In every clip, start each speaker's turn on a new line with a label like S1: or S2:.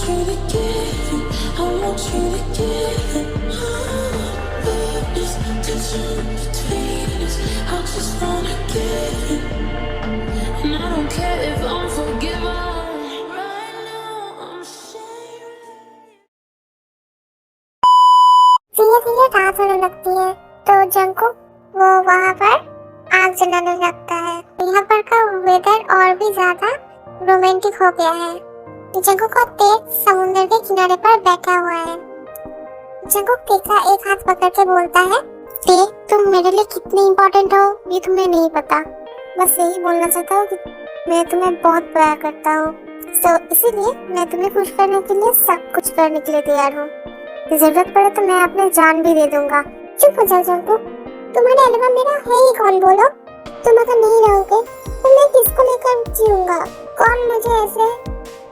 S1: you to give it. I want you to give it. But it's tension between us. I just wanna give it. And I don't care if I'm forgiven. Right now I'm ashamed.
S2: धीरे धीरे रात होने लगती है तो Jungkook वो वहाँ पर आग जलाने लगता है। यहाँ पर का वेदर और भी ज्यादा रोमांटिक हो गया है। जंकुक और तेज समुद्र के किनारे पर बैठा हुआ है। जंकुक टे का एक हाथ पकड़ के बोलता है, टे तुम मेरे लिए कितने इम्पोर्टेंट हो ये तुम्हें नहीं पता। बस यही बोलना चाहता हूँ कि मैं तुम्हें बहुत प्यार करता हूँ। तो इसीलिए मैं तुम्हें खुश करने के लिए सब कुछ करने के लिए तैयार हूँ। जरूरत पड़े तो मैं अपनी जान भी दे दूंगा। चुप हो जाओ जंकुक, तुम्हारे अलावा मेरा है ही कौन, बोलो। तुम अगर नहीं रहोगे तो मैं किसको लेकर जीऊंगा? कौन मुझे ऐसे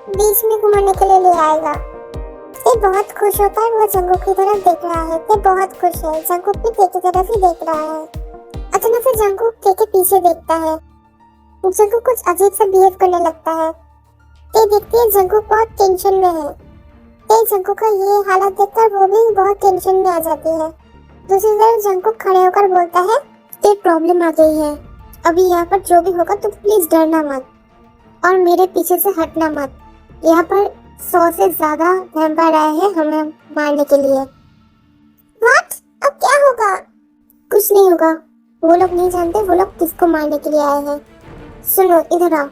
S2: बीच में घुमाने के लिए ले आएगा? ये बहुत खुश होता है, वो जंकुक की तरफ देख रहा है। ये बहुत खुश है, जंकुक भी टे की तरफ ही देख रहा है। अचानक से जंकुक टे के पीछे देखता है। जंकुक कुछ अजीब सा बिहेव करने लगता है। टे देखती है जंकुक बहुत टेंशन में है। टे जंकुक का ये हालत देखकर वो भी बहुत टेंशन में आ जाती है। दूसरी तरफ जंकुक खड़े होकर बोलता है, एक प्रॉब्लम आ गई है। अभी यहाँ पर जो भी होगा तुम प्लीज डरना मत और मेरे पीछे से हटना मत। यहाँ पर 100 से ज्यादा वैम्पायर आए हैं हमें मारने के लिए। व्हाट? अब क्या होगा? कुछ नहीं होगा, वो लोग नहीं जानते वो लोग किसको मारने के लिए आए हैं। सुनो इधर आओ।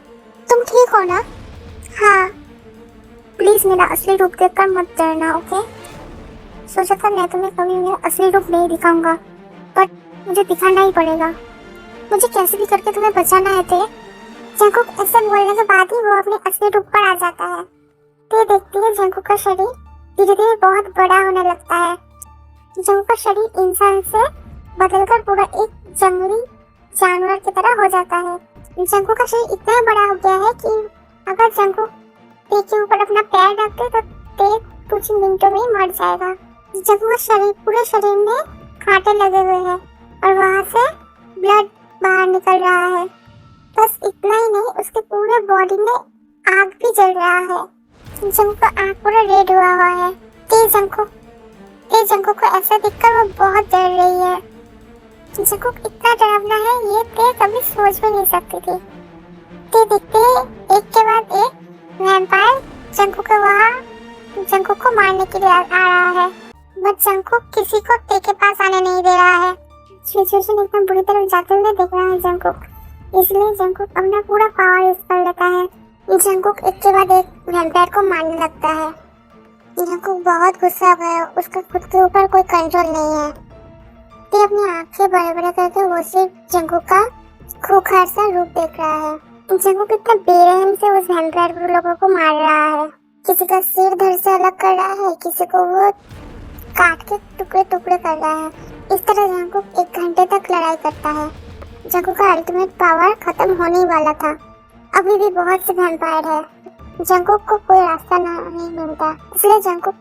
S2: तुम ठीक हो ना? हाँ। प्लीज मेरा असली रूप देखकर मत डरना, ओके? सोचा था मैं तुम्हें कभी मेरा असली रूप नहीं दिखाऊंगा, पर मुझे दिखाना ही पड़ेगा। मुझे कैसे भी करके तुम्हें बचाना है टे। जंकुक ऐसे बोलने के बाद ही वो अपने असली रूप पर आ जाता है। टे देखती है जंकुक का शरीर धीरे धीरे बहुत बड़ा होने लगता है। जंकुक का शरीर इंसान से बदलकर पूरा एक जंगली जानवर की तरह हो जाता है। जंकुक का शरीर इतना बड़ा हो गया है कि अगर जंकुक टे के ऊपर अपना पैर रख दे तो टे कुछ मिनटों में ही मर जाएगा। जंकुक का शरीर पूरे शरीर में कांटे लगे हुए हैं और वहाँ से ब्लड बाहर निकल रहा है। बस इतना ही नहीं, उसके पूरे बॉडी में आग भी जल रहा है। जंकुक का आग पूरा रेड हुआ है। ते जंकुक को ऐसा देखकर वो बहुत डर रही है। जंकुक इतना डरावना है ये ते कभी सोच भी नहीं सकती थी। ते देखते हैं एक के बाद एक वैम्पायर जंकुक को मारने के लिए आ रहा है, बट जंकुक किसी को टे के पास आने नहीं दे रहा है। सिचुएशन एकदम बुरी तरह जाते हुए देख रहा है जंकुक, इसलिए जंकुक अपना पूरा पावर यूज कर लेता है। जंकुक एक के बाद एक वैम्पायर को मारने लगता है। जंकुक बहुत गुस्सा हो गया, उसका खुद के ऊपर कोई कंट्रोल नहीं है। ते अपनी आंखें बड़े बड़े करके वो सिर्फ जंकुक का खूंखार सा रूप देख रहा है। जंकुक इतना बेरहम से उस वैम्पायर लोगों को मार रहा है। किसी का सिर धड़ से अलग कर रहा है, किसी को वो काट के टुकड़े टुकड़े कर रहा है। इस तरह जंकुक 1 घंटे तक लड़ाई करता है। जंकुक का अल्टीमेट पावर खत्म होने वाला था। अभी भी बहुत से वैम्पायर है। जंकुक को कोई रास्ता नहीं मिलता, इसलिए जंकुक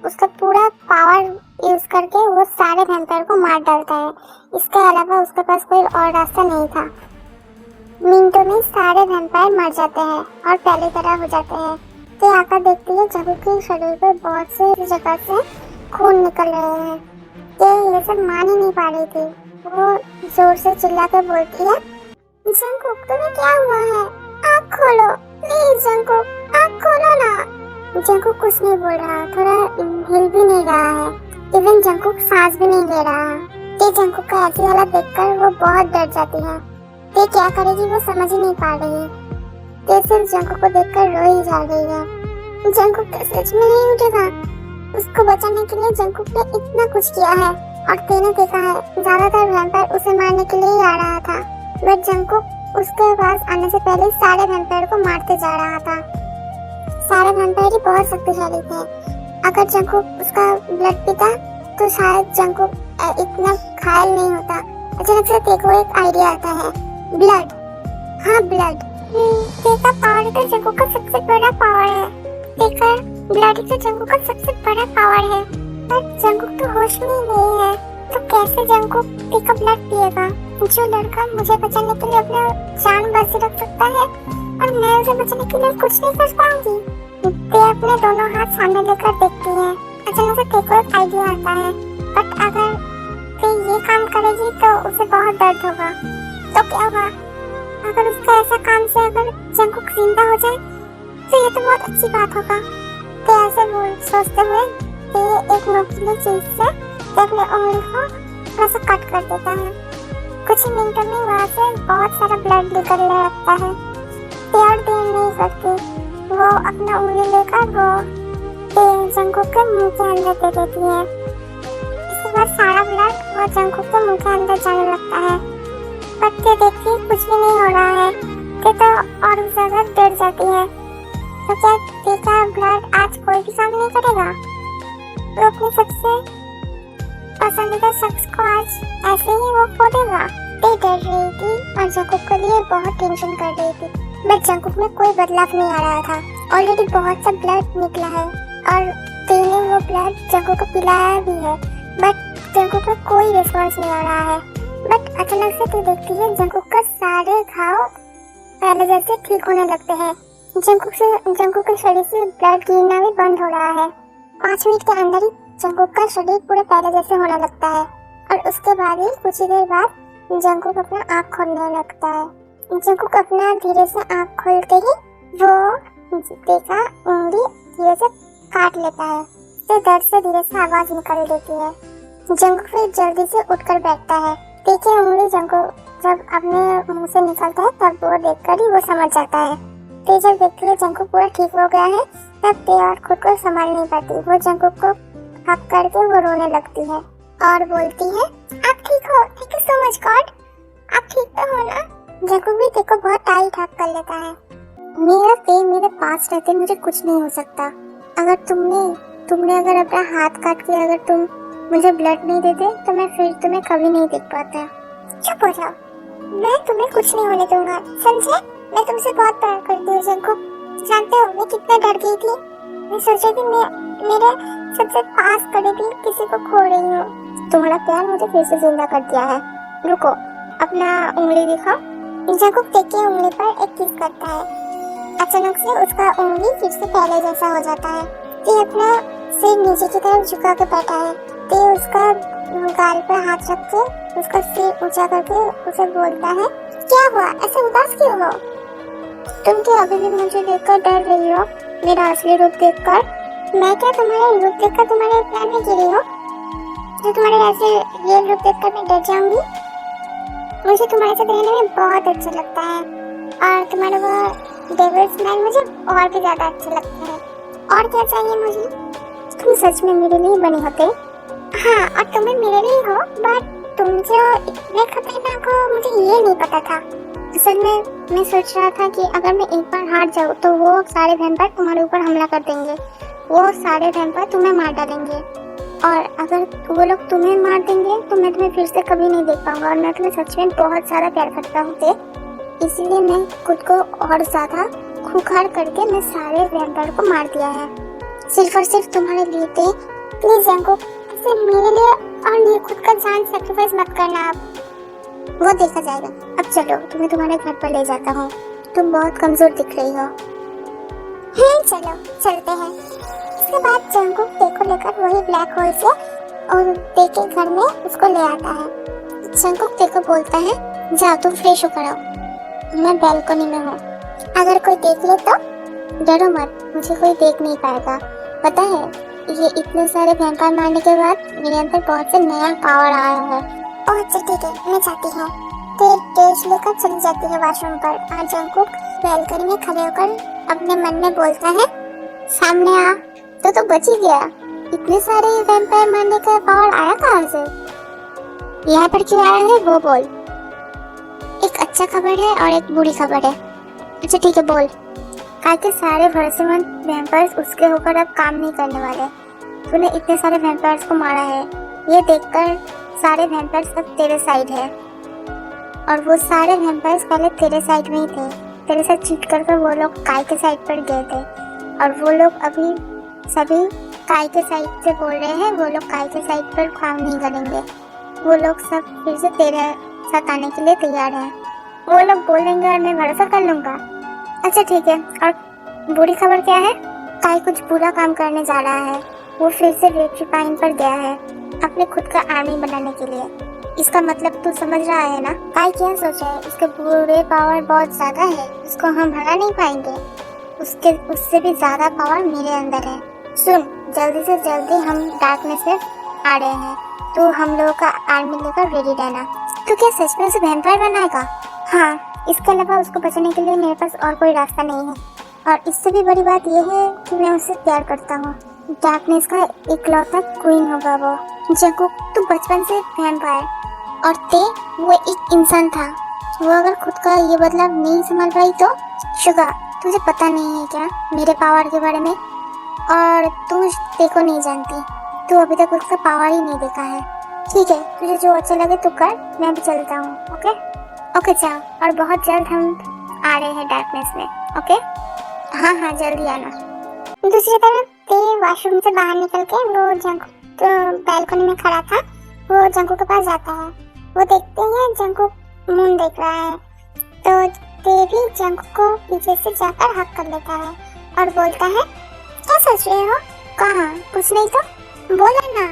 S2: उसका पूरा पावर यूज करके वो सारे वैम्पायर को मार डालता है। इसके अलावा उसके पास कोई और रास्ता नहीं था। मिनटों में सारे वैम्पायर मर जाते हैं और पहले तरह हो जाते हैं। तो आकर देखती है जंकुक के शरीर पर बहुत से जगह से खून निकल रहे हैं। ये सब मान ही नहीं पा रही थी। वो जोर से चिल्ला कर बोलती है, जंकुक तुम्हें क्या हुआ है? आँख खोलो प्लीज जंकुक, आँख खोलो ना। जंकुक कुछ नहीं बोल रहा, थोड़ा हिल भी नहीं रहा है। इवन जंकुक सांस भी नहीं ले रहा। ते जंकुक का ऐसी हालत देखकर वो बहुत डर जाती है। ते क्या करेगी वो समझ ही नहीं पा रही है। ते सिर्फ जंकुक को देखकर रो ही जा रही है। जंकुक तो सच में नहीं उठेगा। उसको बचाने के लिए जंकुक ने इतना कुछ किया है और ते ने देखा है ज्यादातर वैम्पायर उसे मारने के लिए ही आ रहा था, बट जंकुक उसके पास आने से पहले सारे वैम्पायर को मारते जा रहा था। सारे वैम्पायर ही बहुत शक्तिशाली थे। अगर जंकुक उसका ब्लड पीता तो शायद जंकुक इतना घायल नहीं होता। अचानक से ते को एक आइडिया आता है, ब्लड। हाँ ब्लड। ते का पावर तो जंकुक का सबसे बड़ा पावर है। ते का ब्लड तो जंकुक का सबसे बड़ा पावर है, पर जंकुक तो होश में ही नहीं है, तो कैसे जंकुक ते का ब्लड पिएगा? जो लड़का मुझे बचाने के लिए अपना जान बाजी रख सकता है और मैं उसे बचाने के लिए कुछ नहीं कर पाऊंगी। ते अपने दोनों हाथ सामने लेकर देखती है। अचानक से तेको एक आइडिया आता है, बट अगर वे ये काम करेगी तो उसे बहुत दर्द होगा। तो क्या होगा अगर उसका ऐसा काम से अगर जंगकुक जिंदा हो जाए, तो ये तो बहुत अच्छी बात होगा। तो ऐसे वो सोचते हुए ये एक नोकीली चीज से अपने उंगली को थोड़ा सा कट कर देता है। कुछ ही मिनटों में वहाँ से बहुत सारा ब्लड निकलने लगता है। और देर नहीं करती, वो अपना उंगली लेकर वो जंगकुक के मुंह के अंदर दे देती है। इसके बाद सारा ब्लड वो जंगकुक के मुंह के अंदर जाने लगता है। बट ये देखती कुछ भी नहीं हो रहा है, तो और भी ज्यादा डर जाती है। तो क्या देखा ब्लड आज कोई भी काम नहीं करेगा? वो अपने सबसे पसंदीदा शख्स को आज ऐसे ही वो खो देगा। ते डर रही थी और जंगकुक के लिए बहुत टेंशन कर रही थी। बट जंगकुक में कोई बदलाव नहीं आ रहा था। ऑलरेडी बहुत सा ब्लड निकला है और ते ने वो ब्लड जंगकुक को पिलाया भी है, बट जंगकुक में कोई रिस्पॉन्स नहीं आ रहा है। बट अचानक से ते देखती है जंगकुक का सारे घाव पहले जैसे ठीक होने लगते हैं। जंगकुक के शरीर से ब्लड गिरना भी बंद हो रहा है। 5 मिनट के अंदर ही जंगकुक का शरीर पूरे पहले जैसे होने लगता है और उसके बाद ही कुछ ही देर बाद जंगकुक अपना आँख खोलने लगता है। जंगकुक अपना धीरे से आँख खोलते ही वो देखा उंगली धीरे से काट लेता है। तो दर्द से धीरे से आवाज निकल देती है। जंगकुक फिर जल्दी से उठकर बैठता है। देखिए उंगली जंगकुक जब अपने मुंह से निकलता है तब वो देखकर ही वो समझ जाता है। ते जब देखती है जंगकुक पूरा ठीक हो गया है, तब ते और खुद को संभाल नहीं पाती। वो जंगकुक को हक करके वो रोने लगती है और बोलती है, आप ठीक हो? Thank you so much God, आप ठीक तो हो ना? जंगकुक भी ते को बहुत टाइट हक कर लेता है। मेरा ते मेरे पास रहते मुझे कुछ नहीं हो सकता। अगर तुमने अगर अपना हाथ काट के अगर तुम मुझे ब्लड नहीं देते तो मैं फिर तुम्हें कभी नहीं देख पाता। चुप हो जाओ, मैं तुम्हें कुछ नहीं होने दूंगा, समझे? मैं तुमसे बहुत प्यार करती हूँ जंगकुक। जानते हो मैं कितना डर गई थी। मैं सोचा कि मैं मेरे सबसे पास करीबी किसी को खो रही हूँ। तुम्हारा प्यार मुझे फिर से जिंदा कर दिया है। रुको, अपना उंगली दिखाओ। जंगकुक ते की उंगली पर एक किस करता है। अचानक से उसका उंगली फिर से पहले जैसा हो जाता है। ते अपना सिर नीचे की तरफ झुका के बैठा है। ते उसका गाल पर हाथ रख के उसका सिर ऊंचा करके उसे बोलता है, क्या हुआ? ऐसे उदास क्यों हो? तुम क्या अभी भी मुझे देखकर डर रही हो? मेरा असली रूप देखकर? मैं क्या तुम्हारे रूप देखकर तुम्हारे प्लान में गिरी हूँ? जो तुम्हारे ऐसे रियल रूप देखकर मैं डर जाऊंगी? मुझे तुम्हारे साथ रहने में बहुत अच्छा लगता है और तुम्हारा वो डेविल स्माइल मुझे और भी ज्यादा अच्छा लगता है। और क्या चाहिए मुझे? तुम सच में मेरे लिए बने होते। हाँ, और तुम्हें मेरे लिए हो, बट तुम जो इतने खतरनाक हो मुझे ये नहीं पता था। असल में मैं सोच रहा था कि अगर मैं एक बार हार जाऊँ तो वो सारे वैम्पायर तुम्हारे ऊपर हमला कर देंगे। वो सारे वैम्पायर तुम्हें मार डालेंगे और अगर वो लोग तुम्हें मार देंगे तो मैं तुम्हें फिर से कभी नहीं देख पाऊंगा। और मैं तुम्हें सच में बहुत सारा प्यार करता हूँ, इसलिए मैं खुद को और ज्यादा खूंखार करके मैं सारे वैम्पायर को मार दिया है, सिर्फ और सिर्फ तुम्हारे लिए। प्लीज जंगकुक, सिर्फ मेरे लिए और मेरे खुद का जान सैक्रिफाइस मत करना। आप वो देखा जाएगा। अब चलो, तुम्हें तुम्हारे घर पर ले जाता हूँ। तुम बहुत कमजोर दिख रही हो। चलो चलते हैं। इसके बाद जंगकुक ते को लेकर वही ब्लैक होल से और ते के घर में उसको ले आता है। जंगकुक ते को बोलता है, जाओ तुम फ्रेश होकर आओ, मैं बालकनी में हूँ। अगर कोई देख ले तो डरो मत, मुझे कोई देख नहीं पाएगा। पता है, ये इतने सारे वैम्पायर मारने के बाद मेरे अंदर बहुत से नया पावर आया है। ओह अच्छा ठीक है, मैं जाती हूँ। तो टेज लेकर चली जाती है वॉशरूम पर और जंगकुक बैल्कनी में खड़े होकर अपने मन में बोलता है, सामने आ तो बच ही गया। इतने सारे वैम्पायर मारने का पावर आया कहाँ से? यहाँ पर क्यों आया है वो बोल। एक अच्छा खबर है और एक बुरी खबर है। अच्छा ठीक है बोल। कल के सारे भरोसेमंद वैम्पायर्स उसके होकर अब काम नहीं करने वाले। तूने इतने सारे वैम्पायर्स को मारा है, ये देखकर सारे वैम्पायर्स अब तेरे साइड है और वो सारे वैम्पायर्स पहले तेरे साइड में ही थे। तेरे साथ चीट कर वो लोग काय के साइड पर गए थे और वो लोग अभी सभी काय के साइड से बोल रहे हैं। वो लोग काय के साइड पर काम नहीं करेंगे। वो लोग सब फिर से तेरे साथ आने के लिए तैयार हैं। वो लोग बोलेंगे और मैं भरोसा कर लूँगा। अच्छा ठीक है, और बुरी खबर क्या है? काई कुछ बुरा काम करने जा रहा है। वो फिर से रेट्रिपाइन पर गया है अपने खुद का आर्मी बनाने के लिए। इसका मतलब तू समझ रहा है ना? काई क्या सोचा है? उसके बुरे पावर बहुत ज्यादा है, उसको हम भगा नहीं पाएंगे। उससे भी ज्यादा पावर मेरे अंदर है। सुन, जल्दी से जल्दी हम डार्कनेस में आ रहे हैं, तो हम लोगों का आर्मी लेकर रेडी रहना। तो क्या सच में उसे वैम्पायर बनाएगा? हाँ, इसके अलावा उसको बचाने के लिए मेरे पास और कोई रास्ता नहीं है। और इससे भी बड़ी बात यह है कि मैं उससे प्यार करता हूँ। डार्कनेस का इकलौता क्वीन होगा वो। जंकुक, तू बचपन से वैम्पायर और वो एक इंसान था। वो अगर खुद का ये बदलाव नहीं संभाल पाई तो? शुगा, तुझे पता नहीं है क्या मेरे पावर के बारे में? और तू देखो नहीं जानती, तू अभी तक उसका पावर ही नहीं देखा है। ठीक है, तुझे जो अच्छा लगे तू कर, मैं भी चलता हूँ। ओके जा, और बहुत जल्द हम आ रहे हैं डार्कनेस में। ओके हाँ, जल्दी आना। दूसरी तरफ ते वॉशरूम से बाहर निकल के वो जंकुक तो बैल्कनी में खड़ा था, वो जंकुक के पास जाता है। वो देखते हैं जंकुक मून देख रहा है, तो ते भी जंकुक को पीछे से जाकर हक कर लेता है और बोलता है, क्या सोच रहे हो? कहाँ? कुछ नहीं तो बोला ना।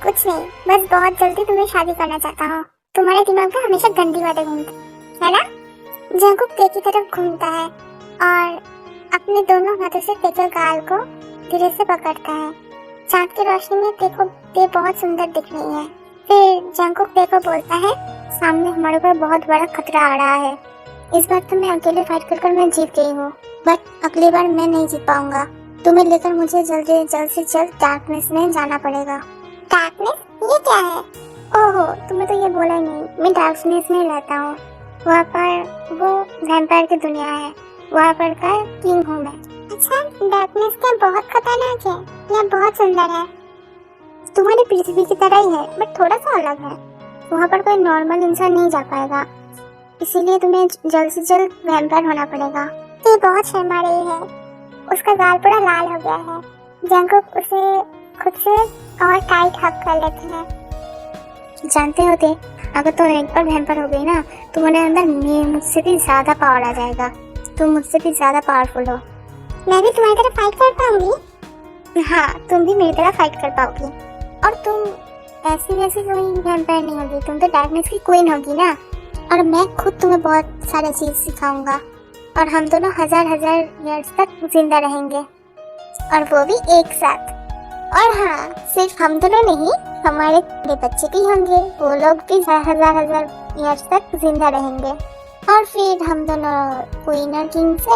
S2: कुछ नहीं, बस बहुत जल्दी तुम्हें शादी करना चाहता हूँ। तुम्हारे दिमाग में हमेशा गंदी बातें घूमती है ना? जंकुक ते की तरफ घूमता है और अपने दोनों हाथों से ते के गाल को धीरे से पकड़ता है। चांद की रोशनी में ते बहुत सुंदर दिख रही है। फिर जंकुक ते को बोलता है, सामने हमारे ऊपर बहुत बड़ा खतरा आ रहा है। इस बार तो मैं अकेले फाइट कर मैं जीत गई हूँ, बट अगली बार मैं नहीं जीत पाऊंगा। तुम्हें लेकर मुझे जल्द से जल्द डार्कनेस में जाना पड़ेगा। डार्कनेस? ये क्या है? ओहो, तुम्हें तो ये बोला ही नहीं। मैं डार्कनेस में रहता हूँ। वहाँ पर वो वैम्पायर की दुनिया है, वहाँ पर का किंग हूँ मैं। अच्छा, डार्कनेस क्या बहुत खतरनाक है या बहुत सुंदर है? तुम्हारी पृथ्वी की तरह ही है, बट थोड़ा सा अलग है। वहाँ पर कोई नॉर्मल इंसान नहीं जा पाएगा, इसीलिए तुम्हें जल्द से जल्द वैम्पायर होना पड़ेगा। ये बहुत शर्मा रही है, उसका गाल पूरा लाल हो गया है। जंकुक उसे खुद से और टाइट हक कर लेते हैं। जानते होते, अगर तुम एक बार वैम्पायर हो गई ना, तुम्हारे अंदर मुझसे भी ज्यादा पावर आ जाएगा। तुम मुझसे भी ज्यादा पावरफुल हो। मैं भी तुम्हारी तरह फाइट कर पाऊंगी? हाँ, तुम भी मेरी तरह फाइट कर पाओगी। और तुम ऐसी वैसी कोई वैम्पायर नहीं होगी, तुम तो डार्कनेस की क्वीन होगी ना। और मैं खुद तुम्हें बहुत सारी चीज सिखाऊंगा और हम दोनों हजार ईयर्स तक जिंदा रहेंगे, और वो भी एक साथ। और हाँ, सिर्फ हम दोनों नहीं, हमारे बच्चे भी होंगे, वो लोग भी हजार ईयर्स तक जिंदा रहेंगे। और फिर हम दोनों क्वीन और किंग से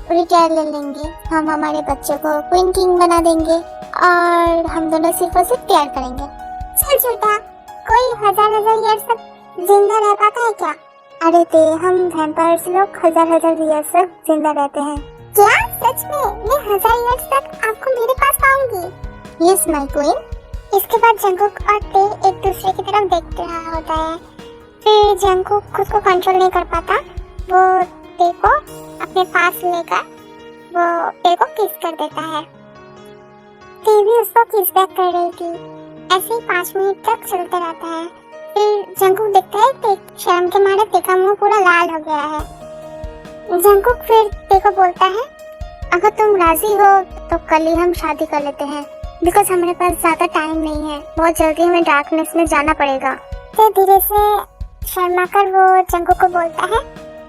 S2: रिटायर ले लेंगे। हम हमारे बच्चों को क्वीन किंग बना देंगे और हम दोनों सिर्फ और सिर्फ प्यार करेंगे। चल छोटा, कोई हजार ईयर्स तक जिंदा रह पाता है क्या? अरे ते, हम वैम्पायर्स लोग हजार ईयर्स तक जिंदा रहते हैं। क्या सच में? मैं 1000 ईयर्स तक आपको मेरे पास पाऊंगी? Yes my queen. इसके बाद जंकुक और ते एक दूसरे की तरफ देखते रहा होता है। फिर जंकुक खुद को कंट्रोल नहीं कर पाता, वो ते को अपने पास लेकर वो ते को किस कर देता है। ते भी उसको किस बैक कर रही थी। ऐसे ही 5 मिनट तक चलते रहता है। फिर जंकुक देखता है ते शर्म के मारे ते का मुंह पूरा लाल हो गया है। जंकुक फिर ते को बोलता है, अगर तुम राजी हो तो कल ही हम शादी कर लेते हैं, बिकॉज हमारे पास ज्यादा टाइम नहीं है, बहुत जल्दी हमें डार्कनेस में जाना पड़ेगा। ते धीरे से शर्मा कर वो जंकुक को बोलता है,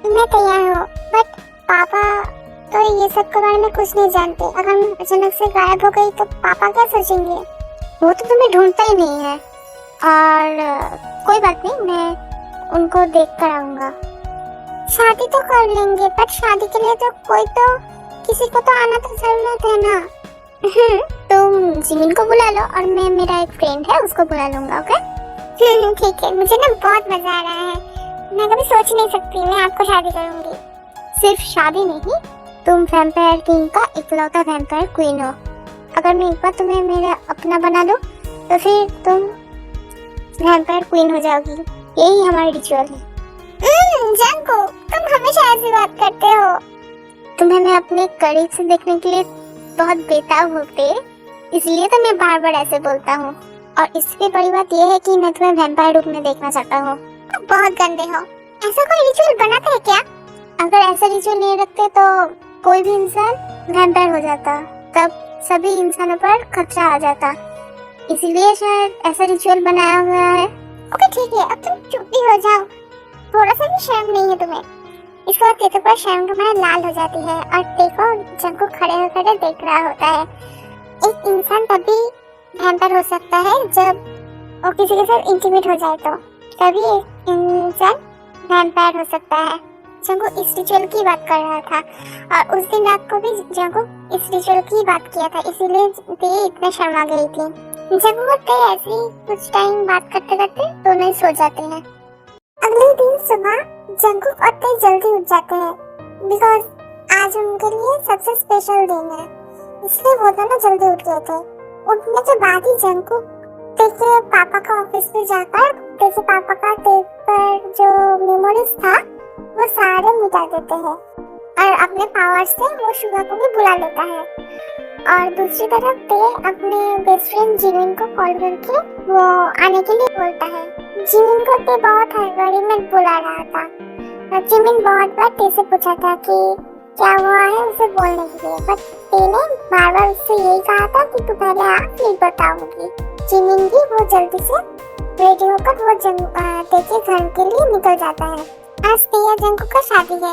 S2: मैं तैयार हूँ, बट पापा तो ये सब के बारे में कुछ नहीं जानते। अगर मैं अचानक से गायब हो गई तो पापा क्या सोचेंगे? वो तो तुम्हें ढूंढता ही नहीं है। और कोई बात नहीं, मैं उनको देख कर आऊंगा। शादी तो कर लेंगे, पर शादी के लिए तो किसी को तो आना तो जरूरत है ना। तुम जिमिन को बुला लो और मैं मेरा एक फ्रेंड है उसको बुला लूंगा। ओके ठीक है। मुझे ना बहुत मजा आ रहा है, मैं कभी सोच नहीं सकती मैं आपको शादी करूंगी। सिर्फ शादी नहीं, तुम वैम्पायर किंग का इकलौता वैम्पायर क्वीन हो। अगर मैं एक बार तुम्हें मेरा अपना बना लूं तो फिर तुम वैम्पायर क्वीन हो जाओगी। यही हमारी रिचुअल है। जंकुक, तुम हमेशा ऐसी बात करते हो। तुम्हें मैं अपने करीब से देखने के लिए बहुत बेताब होते, इसलिए तो मैं बार बार ऐसे बोलता हूँ। और इससे बड़ी बात यह है कि मैं तुम्हें वैम्पायर रूप में देखना चाहता हूँ। बहुत गंदे हो। ऐसा कोई रिचुअल बनाते हैं क्या? अगर ऐसा रिचुअल नहीं रखते तो कोई भी इंसान वैम्पायर हो जाता। तब सभी इंसानों पर खतरा आ जाता, इसीलिए शायद ऐसा रिचुअल बनाया हुआ है। ओके ठीक है, अब तुम चुप भी हो जाओ, थोड़ा सा भी शर्म नहीं है तुम्हें। इसके बाद तेरे पर शर्म तुम्हारा लाल हो जाती है और देखो जंकुक खड़े होकर देख रहा होता है। एक इंसान तभी वैम्पायर हो सकता है जब वो किसी के साथ इंटीमेट हो जाए, तो तभी एक इंसान वैम्पायर हो सकता है। जंकुक इस रिचुअल की बात कर रहा था और उस दिन रात को भी जंकुक इस रिचुअल की बात किया था, इसीलिए ते इतने शर्मा गई थी। जंकुक और ते ऐसे ही कुछ टाइम बात करते करते दोनों ही सो जाते हैं। अगले दिन सुबह जंकुक और ते जल्दी उठ जाते हैं बिकॉज आज उनके लिए सबसे स्पेशल दिन है, इसलिए वो दोनों जल्दी उठ गए थे। उठने के बाद ही जंकुक ते के पापा का ऑफिस में जाकर ते के पापा का ते पर जो मेमोरीज था वो सारे मिटा देते हैं और अपने पावर से वो शुगा को भी बुला लेता है। और दूसरी तरफ ते अपने बेस्ट फ्रेंड जिमिन को कॉल करके वो आने के लिए बोलता है। जिमिन को ते बहुत हड़बड़ी में बुला रहा था और जिमिन बहुत बार ते से पूछा था कि क्या हुआ है उसे बोलने के लिए, बट ते ने बार बार उससे यही कहा था कि तू पहले आ फिर बताऊंगी। जिमिन भी वो जल्दी से रेडी होकर वो ते के घर के लिए निकल जाता है। आज ते या जंकुक का शादी है,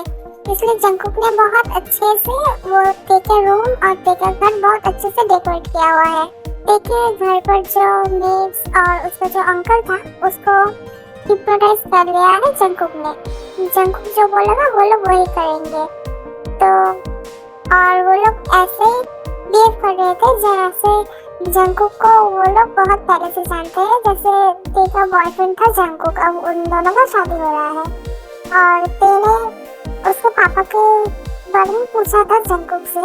S2: इसलिए जंकुक ने बहुत अच्छे से वो ते के रूम और ते का घर बहुत अच्छे से डेकोरेट किया हुआ है। ते के घर पर जो मेड्स और उसका जो अंकल था उसको हिप्नोटाइज कर लिया है जंकुक ने। जंकुक जो बोलेगा वो लोग वही करेंगे। तो और वो लोग ऐसे बिहेव कर रहे थे जैसे जंकुक को वो लोग बहुत पहले से जानते हैं, जैसे ते का बॉयफ्रेंड था जंकुक, अब उन दोनों का शादी हो रहा है। और ते ने उसके पापा के बारे में पूछा था जंकुक से।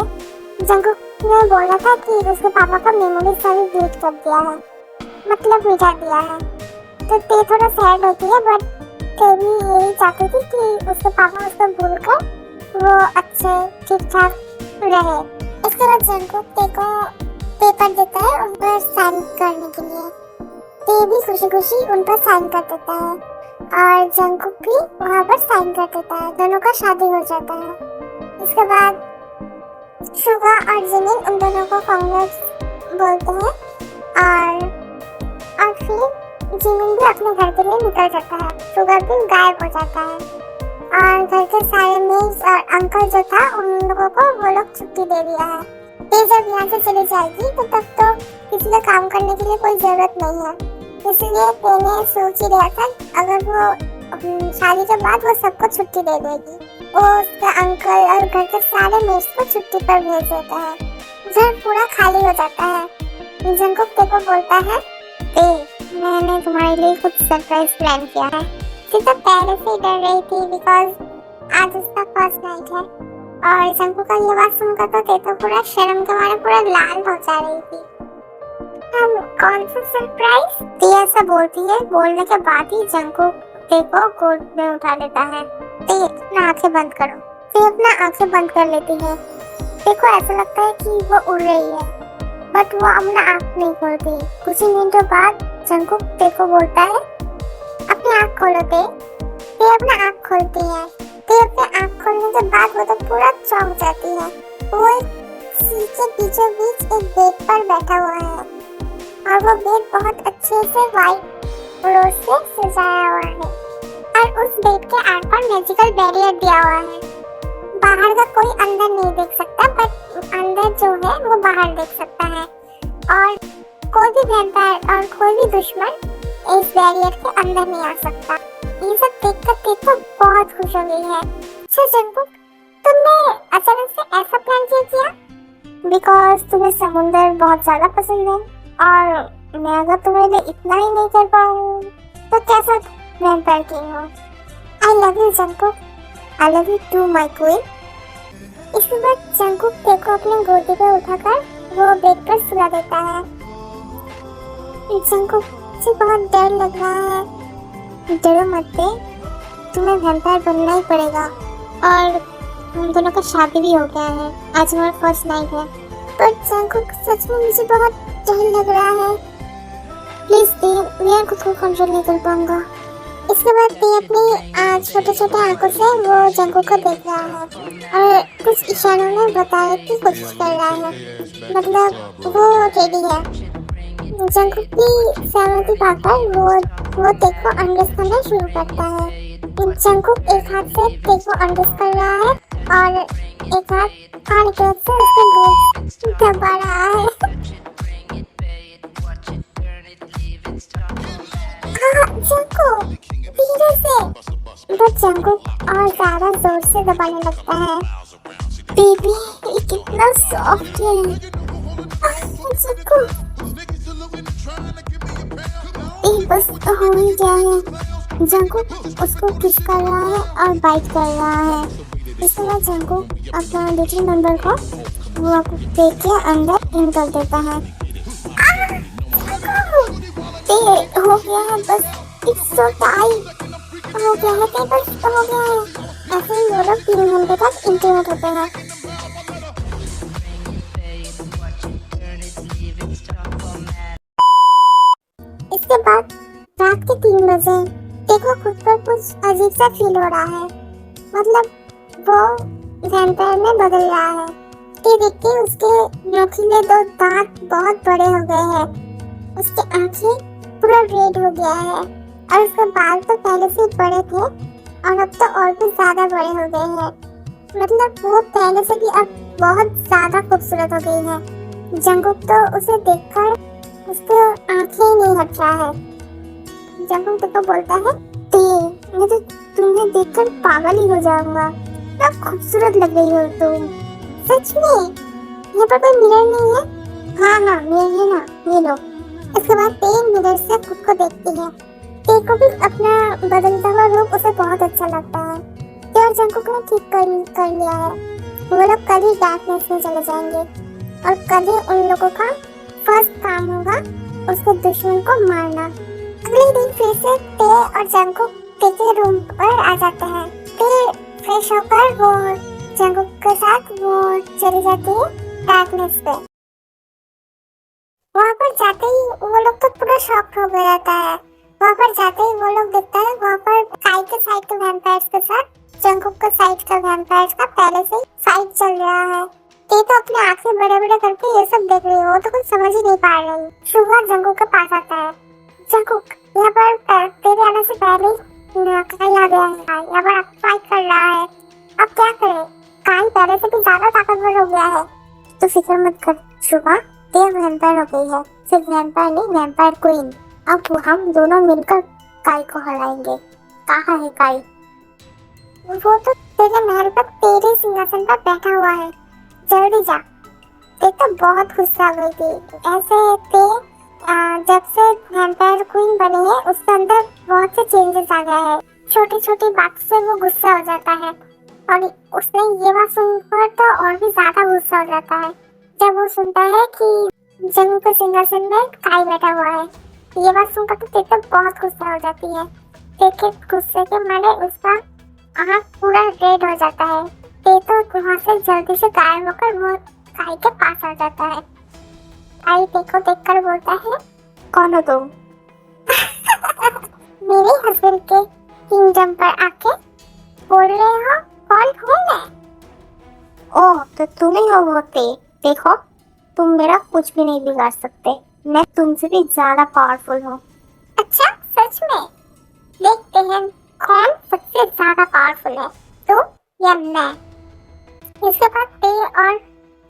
S2: जंकुक ने बोला था कि उसके पापा का मेमोरी सारी डिलीट कर दिया है, मतलब मिटा दिया है। तो ते थोड़ा सैड होती है, बट ते भी यही चाहती थी कि उसके पापा उसको भूलकर वो अच्छे ठीक ठाक रहे। इसके बाद जंकुक ते को पेपर देता है उन पर साइन करने के लिए। ते भी खुशी खुशी उन पर साइन कर देता है और जंकुक भी वहाँ पर साइन कर देता है। दोनों का शादी हो जाता है। इसके बाद शुगा और जिमिन उन दोनों को कांग्रेस बोलते हैं और फिर जिमिन भी अपने घर के लिए निकल जाता है। शुगा भी गायब हो जाता है और घर के सारे मेड्स और अंकल जो था उन लोगों को वो लोग छुट्टी दे दिया है। ते जब यहाँ से चली जाएगी तो तब तो किसी का काम करने के लिए कोई जरूरत नहीं है, इसलिए ते ने सोच ही रहा था अगर वो शादी के बाद वो सबको छुट्टी दे देगी, वो उसके अंकल और घर के सारे मेड्स को छुट्टी पर भेज देता है। घर पूरा खाली हो जाता है। जंकुक ते को बोलता है, ते मैंने तुम्हारे लिए कुछ सरप्राइज प्लान किया है। ते तो पहले से ही डर रही थी बिकॉज आज उसका फर्स्ट नाइट है। और जंकुक का ये बात सुनकर तो ते तो पूरा शर्म के मारे पूरा लाल हो जा रही थी। हम कौन सा सरप्राइज? ते ऐसा बोलती है। बोलने के बाद ही जंकुक ते को गोद में उठा लेता है। ते अपना आंखें बंद करो। ते अपना आंखें बंद कर लेती है। ते को ऐसा लगता है कि वो उड़ रही है, बट वो अपना आंख नहीं खोलती। कुछ ही मिनटों बाद जंकुक ते को बोलता है, अपनी आंख खोलो ते। ते अपना आंख खोलती है। ते अपने आंख खोलने के बाद वो तो पूरा चौंक जाती है। वो एक सी के बीचों बीच एक बेड पर बैठा हुआ है और वो बेड बहुत अच्छे से वाइट रोज से सजाया हुआ है और उस बेड के आर पार मैजिकल बैरियर दिया हुआ है। बाहर का कोई अंदर नहीं देख सकता, बट अंदर जो है वो बाहर देख सकता है और कोई भी वैम्पायर और कोई भी दुश्मन इस बैरियर के अंदर नहीं आ सकता। ये सब देखकर ते तो बहुत खुश हो गई है। अच्छा जंकुक, तुमने अचानक से ऐसा प्लान क्यों किया? बिकॉज तुम्हें समुंदर बहुत ज्यादा पसंद है और मैं अगर तुम्हारे लिए इतना ही नहीं कर पाऊँ तो कैसा वैम्पायर किंग हो। I love you Jungkook, I love you too my queen. इसके बाद जंकुक ते को अपने गोदी पे उठाकर वो बेड पर सुला देता है। जंकुक से बहुत डर लग रहा है। डरो मत ते, तुम्हें वैम्पायर बनना ही पड़ेगा और हम दोनों का शादी भी हो गया है। आज हमारा फर्स्ट नाइट है। पर जंकुक सच में मुझे बहुत डर लग रहा है। प्लीज ते, मैं खुद को कंट्रोल नहीं कर पाऊंगा। इसके बाद ते अपनी छोटे छोटे आंखों से वो जंगकुक को देख रहा है और कुछ इशारों में बताने की कोशिश कर रहा है, मतलब वो रेडी है। जंगकुक की सहमति पाकर वो ते को अंडरस्टैंड करना शुरू करता है। जंगकुक एक हाथ से ते को अंडरस्टैंड कर रहा है और एक हाथ पानी के से उसके बोल दबा रहा है। जंगकुक धीरे से, बट जंगकुक और ज्यादा जोर से दबाने लगता है। बेबी ये कितना सॉफ्ट है। जंगकुक एक बस तो हो ही गया है। जंगकुक उसको किस कर रहा है और बाइट कर रहा है। इस तरह जंगकुक अपना लिटिल नंबर को वो देख के अंदर निकल देता है। हो गया है बस, इट्स सो टाइट, हो गया है ते बस हो गया है। ऐसे ही वो लोग 3 घंटे तक इंटरनेट होते हैं। इसके बाद रात के 3 बजे देखो खुद पर कुछ अजीब सा फील हो रहा है, मतलब वो वैम्पायर में बदल रहा है। ये देख के उसके नोकीले 2 दांत बहुत बड़े हो गए हैं, उसके आंखें पूरा रेड हो गया है और उसके बाल तो पहले से बड़े थे और अब तो और भी ज्यादा बड़े हो गए हैं, मतलब वो पहले से भी अब बहुत ज्यादा खूबसूरत हो गई है। जंगकुक तो उसे देखकर उसके आंखें ही नहीं हट रहा है। जंगकुक तो बोलता है ते मैं तो तुम्हें देखकर पागल ही हो जाऊंगा, क्या खूबसूरत लग रही हो तुम। सच में यहाँ पर कोई मिरर नहीं है? हाँ मिरर है ना, ये लो। इसके बाद ते मिरर से खुद को देखती है। ते को भी अपना बदलता हुआ रूप उसे बहुत अच्छा लगता है। ते और जंगकुक ने ठीक कर लिया है, वो लोग कल ही डार्कनेस में चले जाएंगे और कल ही उन लोगों का फर्स्ट काम होगा उसके दुश्मन को मारना। अगले दिन फिर से ते और जंगकुक ते के रूम पर आ जाते हैं। ते फ्रेश होकर वो जंगकुक के साथ वो चली जाती है डार्कनेस पे। वहाँ पर जाते ही वो लोग तो पूरा शॉक हो गया रहता है। वहाँ पर जाते ही वो लोग देखता है वहाँ पर काई के साइड के वैम्पायर्स के साथ जंगकुक के साइड का वैम्पायर्स का पहले से फाइट चल रहा है। ये तो अपने आंखें बड़े बड़े करके ये सब देख रही है, वो तो कुछ समझ ही नहीं पा रही। शुगा जंगकुक के पास आता है। जंगकुक यहाँ पर तेरे आने से पहले काई आ गया है, यहाँ पर फाइट कर रहा है, अब क्या करे? काई पहले से भी ज्यादा ताकतवर हो गया है। तो फिक्र मत कर शुगा, ते वैम्पायर हो गई है, सिर्फ वैम्पायर नहीं वैम्पायर क्वीन। अब हम दोनों मिलकर काई को हराएंगे। कहाँ है काई? वो तो तेरे महल पर तेरे सिंहासन पर बैठा हुआ है, जल्दी जा। ते तो बहुत गुस्सा हो गई थी। ऐसे ते जब से वैम्पायर क्वीन बनी है उसके अंदर बहुत से चेंजेस आ गए हैं। छोटी छोटी बात से वो गुस्सा हो जाता है और उसने ये बात सुनकर तो और भी ज्यादा गुस्सा हो जाता है जब वो सुनता है कि जंगकुक के सिंहासन में काई बैठा हुआ है। ये बात सुनकर तो ते तो बहुत गुस्सा हो जाती है। ते के गुस्से के मारे उसका आँख पूरा रेड हो जाता है। ते तो वहाँ से जल्दी से गायब होकर वो काई के पास आ जाता है। काई ते को देखकर बोलता है, कौन हो तुम? मेरे हस्बैंड के किंगडम पर आके बोल रहे हो कौन हूँ मैं? ओह तो तुम ही हो वो ते। देखो तुम मेरा कुछ भी नहीं बिगाड़ सकते, मैं तुमसे भी ज्यादा पावरफुल हूँ। अच्छा सच में? देखते हैं कौन सबसे ज्यादा पावरफुल है, तुम या मैं। इसके बाद ते और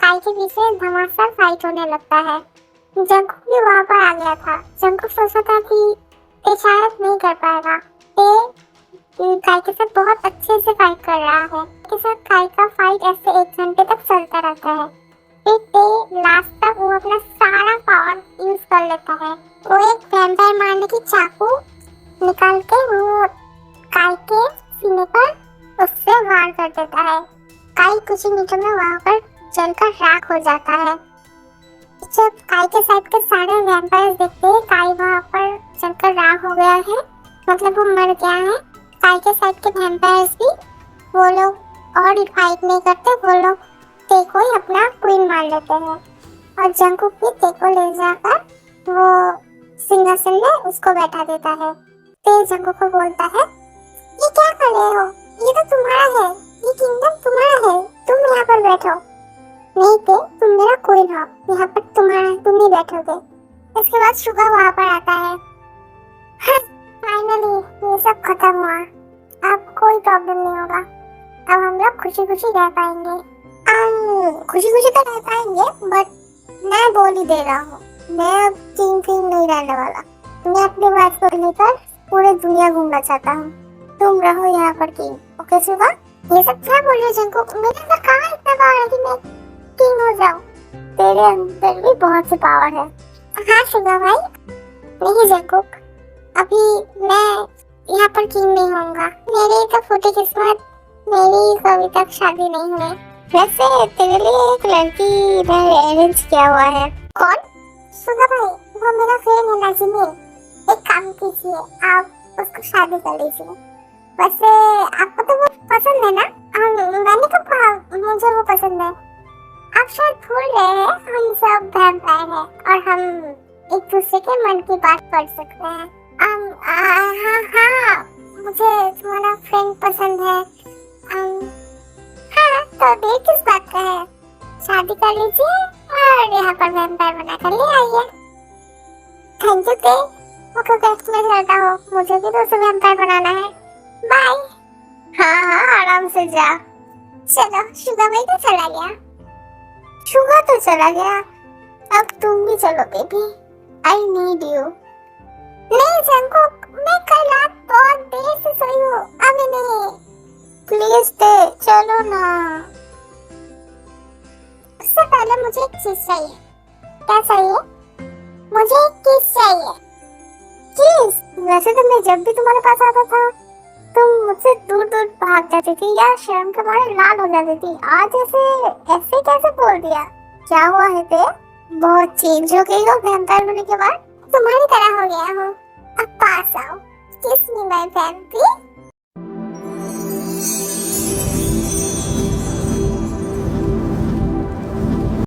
S2: काई के बीच में घमासान फाइट होने लगता है। जंगकुक भी वहाँ पर आ गया था। जंगकुक सोचा था कि ते शायद नहीं कर पाएगा। ते काई के साथ बहुत अच्छे से फाइट कर रहा है। के साथ काई का फाइट ऐसे 1 घंटे तक चलता रहता है। फिर ते लास्ट तक वो अपना सारा पावर यूज कर लेता है। वो एक वैम्पायर मारने की चाकू निकाल के वो काई के सीने पर उससे वार कर देता है। काई कुछ ही मिनटों में वहाँ पर जलकर राख हो जाता है। जब काई के साइड के सारे वैम्पायर्स देखते हैं काई वहाँ पर जलकर राख हो गया है, मतलब वो मर गया है। काई के साइड के वैम्पायर्स भी वो लोग और फाइट नहीं करते, वो लोग ते को ही अपना क्वीन मान लेते हैं और जंगकुक भी ते को ले जाकर वो सिंहासन में उसको बैठा देता है। फिर जंगकुक को बोलता है, ये क्या कर रहे हो? ये तो तुम्हारा है, ये किंगडम तुम्हारा है, तुम यहाँ पर बैठो। नहीं पे तुम मेरा क्वीन हो, यहाँ पर तुम ही बैठोगे। इसके बाद शुगा वहाँ पर आता है। फाइनली ये सब खत्म हुआ, अब कोई प्रॉब्लम नहीं होगा, अब हम लोग खुशी खुशी रह पाएंगे। खुशी खुशी तो रह पाएंगे, बट मैं बोल ही दे रहा हूँ, मैं अब किंग नहीं रहने वाला। मैं अपनी वाइफ को लेकर पूरी दुनिया घूमना चाहता हूँ, तुम रहो यहाँ पर किंग। Okay Suga? ये सब क्या बोल रहे जंगकुक? मेरे अंदर कहाँ इतना पावर है कि मैं किंग हो जाऊँ? तेरे अंदर भी बहुत सी पावर है। हाँ शुगा भाई। नहीं जंगकुक, अभी मैं यहाँ पर किंग नहीं होऊंगा, मेरी तो फूटी किस्मत, मेरी कभी तक शादी नहीं हुई। वैसे तेरे लिए एक लड़की मैंने अरेंज किया हुआ है। कौन? शुगा भाई, वो मेरा फ्रेंड है नाज़िमी। एक काम कीजिए, आप उसको शादी कर लीजिए। वैसे आपको तो वो पसंद है ना? मैंने तो कहा मुझे वो पसंद है। आप शायद भूल रहे हैं, हम सब वैम्पायर हैं और हम एक दूसरे के मन की बात पढ़ सकते हैं। हाँ, मुझे तुम्हारा फ्रेंड पसंद है। हाँ, तो देर किस बात का है? शादी कर लीजिए और यहाँ पर वैम्पायर बना कर ले आइए। थैंक यू ते, वो करेक्ट में रहता हो, मुझे भी तो उसे वैम्पायर बनाना है। बाय। हाँ, आराम से जा। चलो, शुगा भाई तो चला गया। शुगा तो चला गया, अब तुम भी चलो बेबी, आई नीड यू। नहीं जंगकुक, मैं कल रात बहुत देर से सोई हूँ, अभी नहीं। प्लीज ते, चलो ना। उससे पहले मुझे एक चीज चाहिए। क्या चाहिए? मुझे एक किस चाहिए। किस? वैसे तो मैं जब भी तुम्हारे पास आता था तुम मुझसे दूर दूर भाग जाती थी या शर्म के मारे लाल हो जाती थी। आज ऐसे कैसे बोल दिया? क्या हुआ है ते? बहुत चेंज हो गई हो वैम्पायर होने के बाद, तुम्हारी तरह हो गया हूँ। अब पास आओ, किस मी माय वैम्पी।